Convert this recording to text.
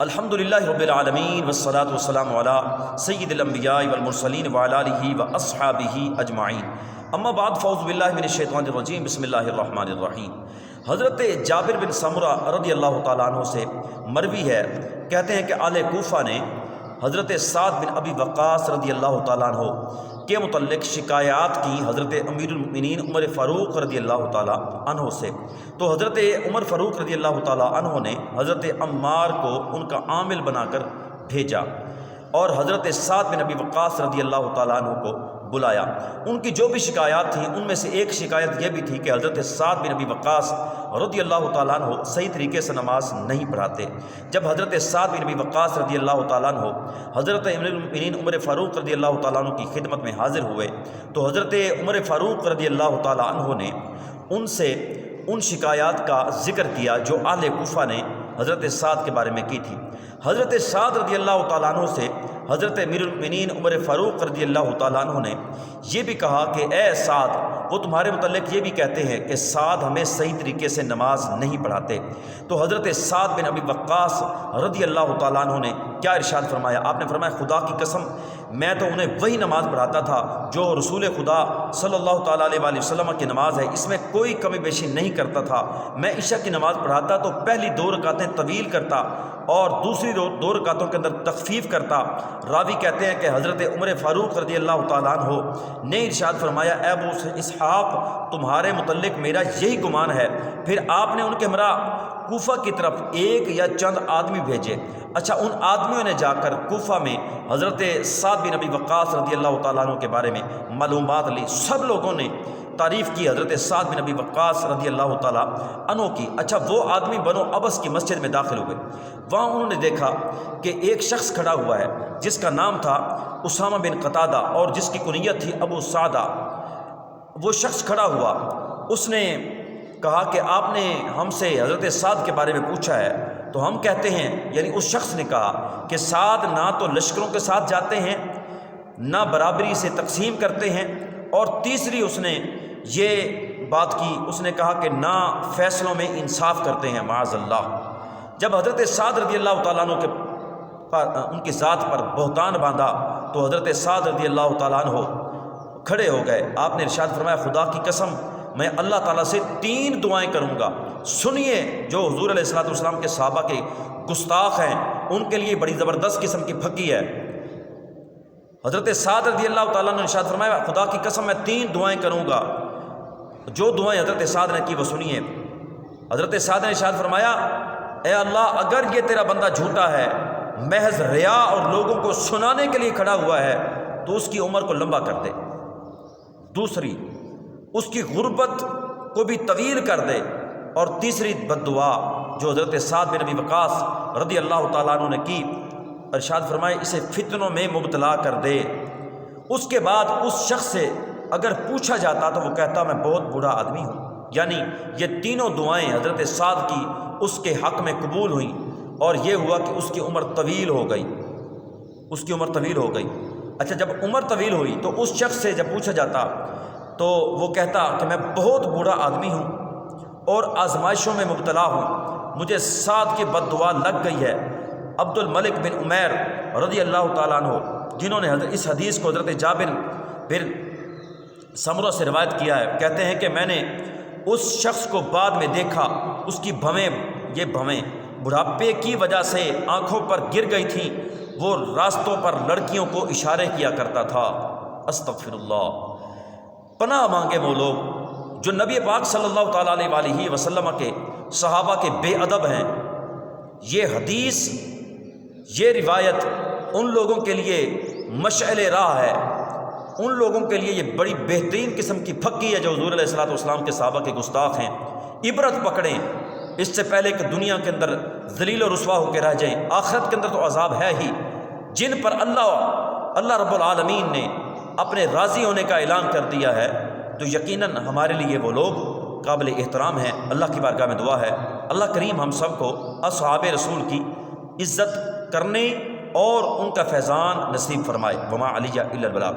الحمدللہ رب العالمین والصلاة والسلام علی سید الانبیاء والمرسلین وعلی آلہ واصحابہ اجمعین، اما بعد، فاعوذ باللہ من الشیطان الرجیم، بسم اللہ الرحمن الرحیم۔ حضرت جابر بن سمرہ رضی اللہ تعالیٰ عنہ سے مروی ہے، کہتے ہیں کہ اہل کوفہ نے حضرت سعد بن ابی وقاص رضی اللہ تعالیٰ عنہ کے متعلق شکایات کی حضرت امیر المؤمنین عمر فاروق رضی اللہ تعالیٰ عنہ سے، تو حضرت عمر فاروق رضی اللہ تعالیٰ عنہ نے حضرت عمار کو ان کا عامل بنا کر بھیجا اور حضرت سعد بن ابی وقاص رضی اللہ تعالیٰ عنہ کو بلایا۔ ان کی جو بھی شکایات تھیں ان میں سے ایک شکایت یہ بھی تھی کہ حضرت سعد بن ابی وقاص رضی اللہ تعالیٰ عنہ صحیح طریقے سے نماز نہیں پڑھاتے۔ جب حضرت سعد بن ابی وقاص رضی اللہ تعالیٰ عنہ حضرت امیر المؤمنین عمر فاروق رضی اللہ تعالیٰ عنہ کی خدمت میں حاضر ہوئے تو حضرت عمر فاروق رضی اللہ تعالیٰ عنہ نے ان سے ان شکایات کا ذکر کیا جو اہل کوفہ نے حضرت سعد کے بارے میں کی تھی۔ حضرت سعد رضی اللہ تعالیٰ عنہ سے حضرت امیر المؤمنین عمر فاروق رضی اللہ تعالیٰ عنہ نے یہ بھی کہا کہ اے سعد، وہ تمہارے متعلق یہ بھی کہتے ہیں کہ سعد ہمیں صحیح طریقے سے نماز نہیں پڑھاتے۔ تو حضرت سعد بن ابی وقاص رضی اللہ تعالیٰ عنہ نے کیا ارشاد فرمایا؟ آپ نے فرمایا، خدا کی قسم، میں تو انہیں وہی نماز پڑھاتا تھا جو رسول خدا صلی اللہ تعالیٰ علیہ وآلہ وسلم کی نماز ہے، اس میں کوئی کمی بیشی نہیں کرتا تھا۔ میں عشاء کی نماز پڑھاتا تو پہلی 2 رکعتیں طویل کرتا اور دوسری 2 رکعتوں کے اندر تخفیف کرتا۔ راوی کہتے ہیں کہ حضرت عمر فاروق رضی اللہ تعالیٰ عنہ نے ارشاد فرمایا، اے ابو اسحاق، تمہارے متعلق میرا یہی گمان ہے۔ پھر آپ نے ان کے ہمراہ کوفہ کی طرف ایک یا چند آدمی بھیجے۔ اچھا، ان آدمیوں نے جا کر کوفہ میں حضرت سعد بن ابی وقاص رضی اللہ تعالیٰ عنہ کے بارے میں معلومات لی۔ سب لوگوں نے تعریف کی حضرت سعد بن ابی وقاص رضی اللہ تعالیٰ عنہ کی۔ اچھا، وہ آدمی بنو ابس کی مسجد میں داخل ہوئے۔ وہاں انہوں نے دیکھا کہ ایک شخص کھڑا ہوا ہے جس کا نام تھا اسامہ بن قتادہ اور جس کی کنیت تھی ابو سعدہ۔ وہ شخص کھڑا ہوا، اس نے کہا کہ آپ نے ہم سے حضرت سعد کے بارے میں پوچھا ہے تو ہم کہتے ہیں، یعنی اس شخص نے کہا کہ سعد نہ تو لشکروں کے ساتھ جاتے ہیں، نہ برابری سے تقسیم کرتے ہیں، اور تیسری اس نے یہ بات کی، اس نے کہا کہ نہ فیصلوں میں انصاف کرتے ہیں، معاذ اللہ۔ جب حضرت سعد رضی اللہ تعالیٰ عنہ کے ان کی ذات پر بہتان باندھا تو حضرت سعد رضی اللہ تعالیٰ عنہ کھڑے ہو گئے۔ آپ نے ارشاد فرمایا، خدا کی قسم، میں اللہ تعالیٰ سے 3 دعائیں کروں گا، سنیے۔ جو حضور علیہ الصلوۃ والسلام کے صحابہ کے گستاخ ہیں ان کے لیے بڑی زبردست قسم کی پھکی ہے۔ حضرت سعد رضی اللہ تعالیٰ نے ارشاد فرمایا، خدا کی قسم میں 3 دعائیں کروں گا۔ جو دعائیں حضرت سعد نے کی وہ سنیے۔ حضرت سعد نے ارشاد فرمایا، اے اللہ، اگر یہ تیرا بندہ جھوٹا ہے، محض ریا اور لوگوں کو سنانے کے لیے کھڑا ہوا ہے، تو اس کی عمر کو لمبا کر دے۔ دوسری، اس کی غربت کو بھی طویل کر دے۔ اور تیسری بد دعا جو حضرت سعد بن ابی وقاص رضی اللہ تعالیٰ عنہ نے کی، ارشاد فرمائے، اسے فتنوں میں مبتلا کر دے۔ اس کے بعد اس شخص سے اگر پوچھا جاتا تو وہ کہتا میں بہت بوڑھا آدمی ہوں۔ یعنی یہ تینوں دعائیں حضرت سعد کی اس کے حق میں قبول ہوئیں، اور یہ ہوا کہ اس کی عمر طویل ہو گئی، اس کی عمر طویل ہو گئی۔ اچھا، جب عمر طویل ہوئی تو اس شخص سے جب پوچھا جاتا تو وہ کہتا کہ میں بہت بوڑھا آدمی ہوں اور آزمائشوں میں مبتلا ہوں، مجھے سعد کی بد دعا لگ گئی ہے۔ عبد الملک بن عمیر رضی اللہ تعالیٰ عنہ، جنہوں نے اس حدیث کو حضرت جابر بن سمرہ سے روایت کیا ہے، کہتے ہیں کہ میں نے اس شخص کو بعد میں دیکھا، اس کی بھویں بڑھاپے کی وجہ سے آنکھوں پر گر گئی تھیں، وہ راستوں پر لڑکیوں کو اشارے کیا کرتا تھا۔ استغفر اللہ۔ پناہ مانگے وہ لوگ جو نبی پاک صلی اللہ تعالیٰ علیہ وآلہ وسلم کے صحابہ کے بے ادب ہیں۔ یہ حدیث، یہ روایت ان لوگوں کے لیے مشعل راہ ہے، ان لوگوں کے لیے یہ بڑی بہترین قسم کی پھکی ہے جو حضور علیہ الصلوۃ والسلام کے صحابہ کے گستاخ ہیں۔ عبرت پکڑیں اس سے پہلے کہ دنیا کے اندر ذلیل و رسوا ہو کے رہ جائیں۔ آخرت کے اندر تو عذاب ہے ہی، جن پر اللہ رب العالمین نے اپنے راضی ہونے کا اعلان کر دیا ہے، تو یقیناً ہمارے لیے وہ لوگ قابل احترام ہیں۔ اللہ کی بارگاہ میں دعا ہے اللہ کریم ہم سب کو اصحاب رسول کی عزت کرنے اور ان کا فیضان نصیب فرمائے۔ وما علیہ الا البلاغ۔